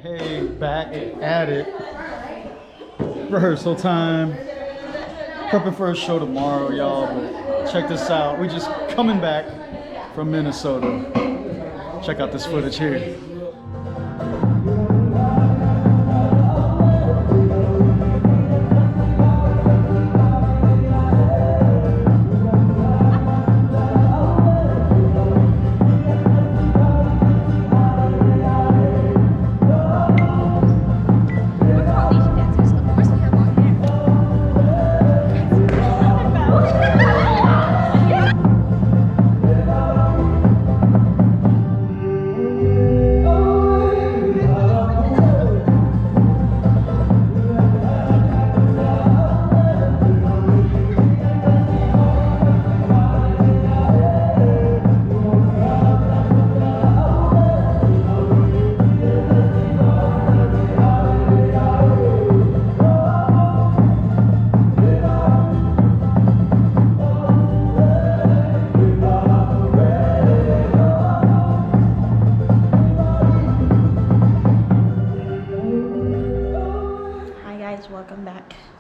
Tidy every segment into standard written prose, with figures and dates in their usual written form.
Hey, back at it. Rehearsal time. Prepping for a show tomorrow, y'all. But check this out. We just coming back from Minnesota. Check out this footage here.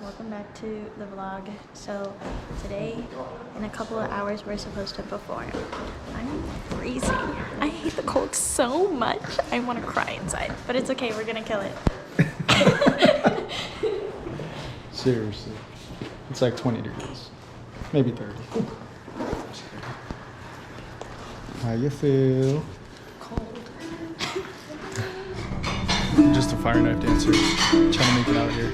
Welcome back to the vlog. So today, in a couple of hours, we're supposed to perform. I'm freezing. I hate the cold so much. I want to cry inside, but it's okay. We're gonna kill it. Seriously, it's like 20 degrees, maybe 30. How you feel? Cold. Just a fire knife dancer, trying to make it out here.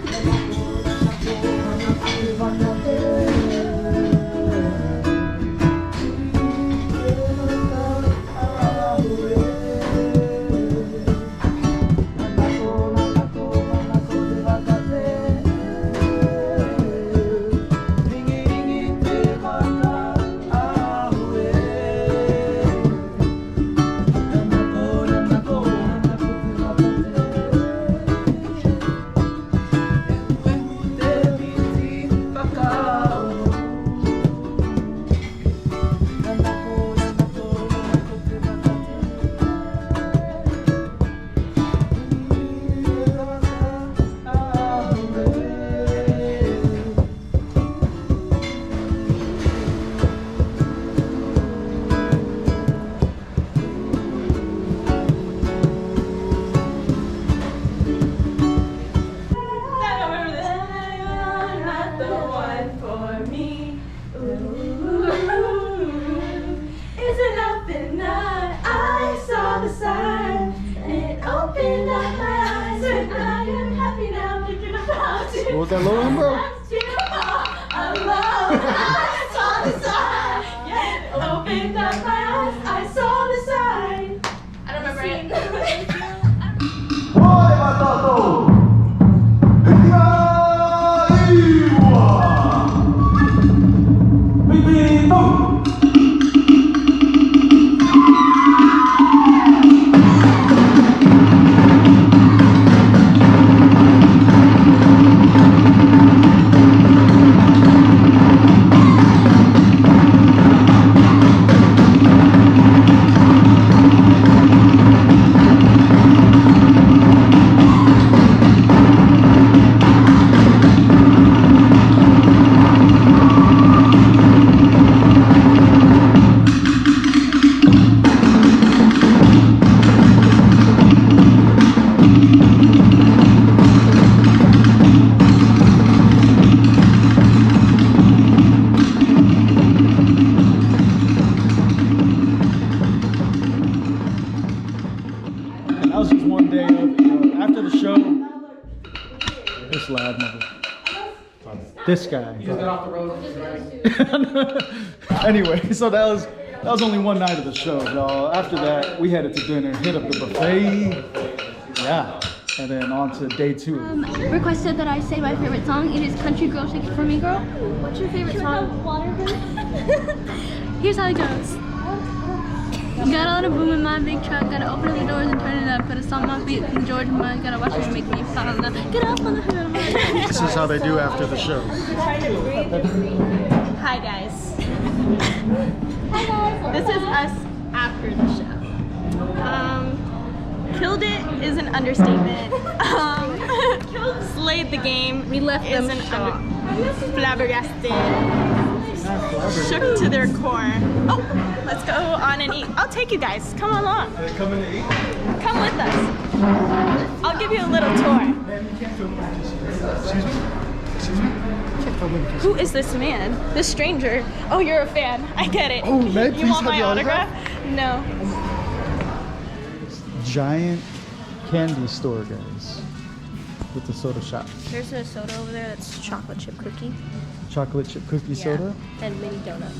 What was that low one, bro? Opened up my eyes, I saw the sign. I don't remember it. That was just one day of, after the show, this loud mother. This guy. Anyway, so that was only one night of the show, y'all. After that, we headed to dinner, hit up the buffet. Yeah. And then on to day 2. Requested that I say my favorite song. It is Country Girl, Shake It For Me Girl. What's your favorite song? Here's how it goes. Got on a boom in my big truck, gotta open the doors and turn it up, gotta stomp my feet in Georgia mud, gotta watch it make me fall in love. Get up on the hood of my This is how they do after the show. Hi guys. Hi guys. This is us after the show. Killed it is an understatement. Slayed the game. We left them flabbergasted. Shook to their core. Oh, let's go on and eat. I'll take you guys. Come along. Coming to eat? Come with us. I'll give you a little tour. Excuse me? Excuse me? Who is this man? This stranger? Oh, you're a fan. I get it. Oh, may I You please want have my your autograph? No. Giant candy store, guys. With the soda shop. There's a soda over there that's chocolate chip cookie. Chocolate chip cookie soda? And mini donut.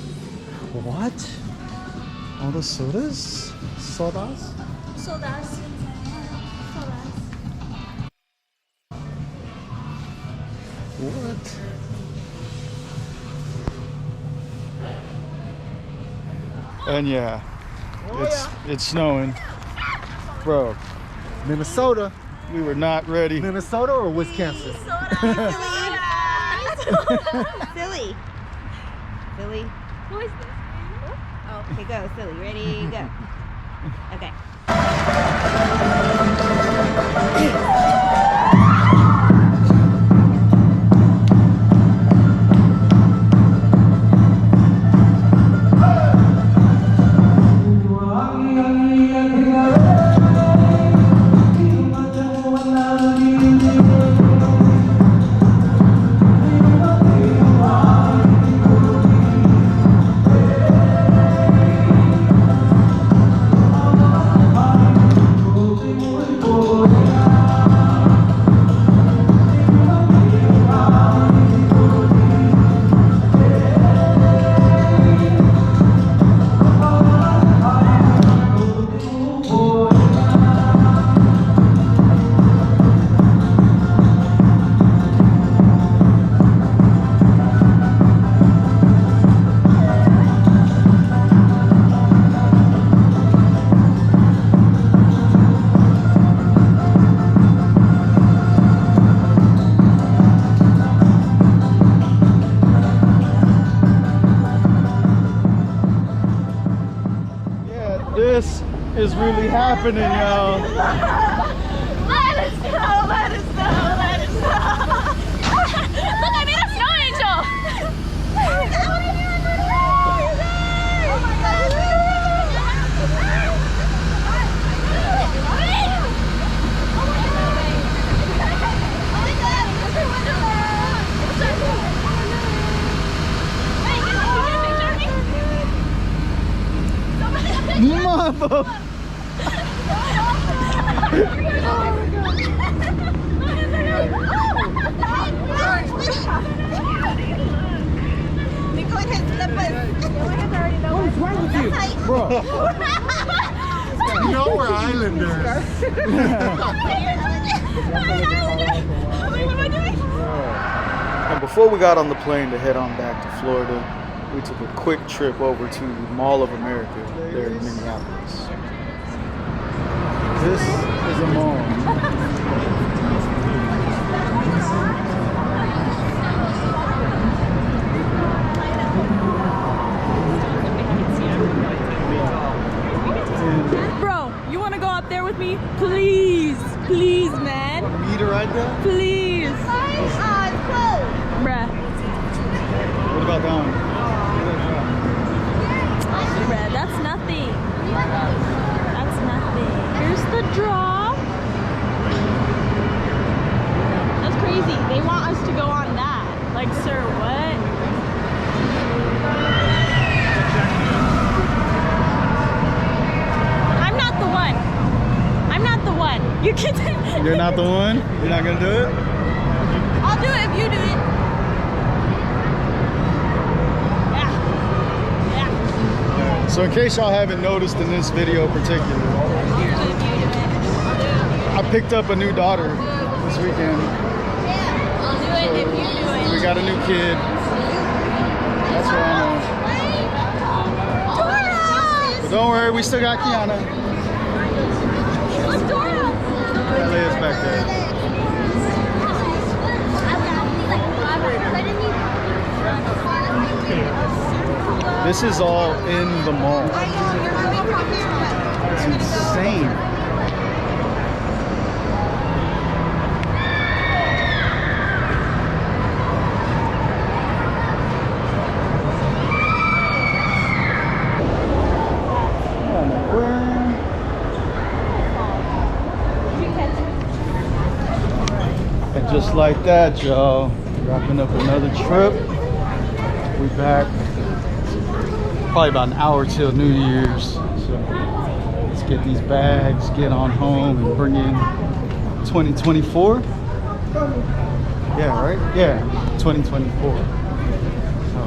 What? All the sodas? Sodas? Sodas. What? And yeah, it's snowing. Bro, Minnesota. we were not ready. Minnesota or Wisconsin? Silly. Silly. Who is this? Oh, here go. Silly. Ready, go. Okay. This is really happening, y'all. Let us go, let us go, let us go. Look, I made a snow angel. Mother. What's wrong with you? Bro. You know we're islanders. And before we got on the plane to head on back to Florida, we took a quick trip over to Mall of America there in Minneapolis. This is a mall. Bro, you want to go up there with me? Please, please, man. Meet her right there? Please. Bruh. What about that one? Bruh, that's nothing. That's nothing. Here's the draw. That's crazy. They want us to go on that. Like, sir, what? I'm not the one. I'm not the one. You can. You're not the one? You're not gonna do it? I'll do it if you do it. So in case y'all haven't noticed in this video in particular, I picked up a new daughter this weekend. I'll do it if you do it. We got a new kid. That's what I know. But don't worry, we still got Kiana. Leia's back there. This is all in the mall. It's insane. just like that, y'all. Wrapping up another trip. We back. Probably about an hour till New Year's. So let's get these bags, get on home, and bring in 2024. Yeah, right? Yeah, 2024. So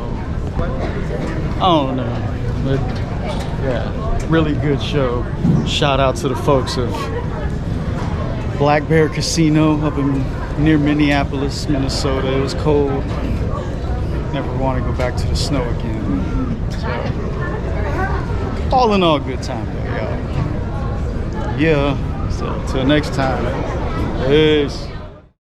I don't know, but yeah, really good show. Shout out to the folks of Black Bear Casino up in near Minneapolis, Minnesota. It was cold. Never want to go back to the snow again. So, all in all, good time though, y'all. Yeah. So till next time. Peace.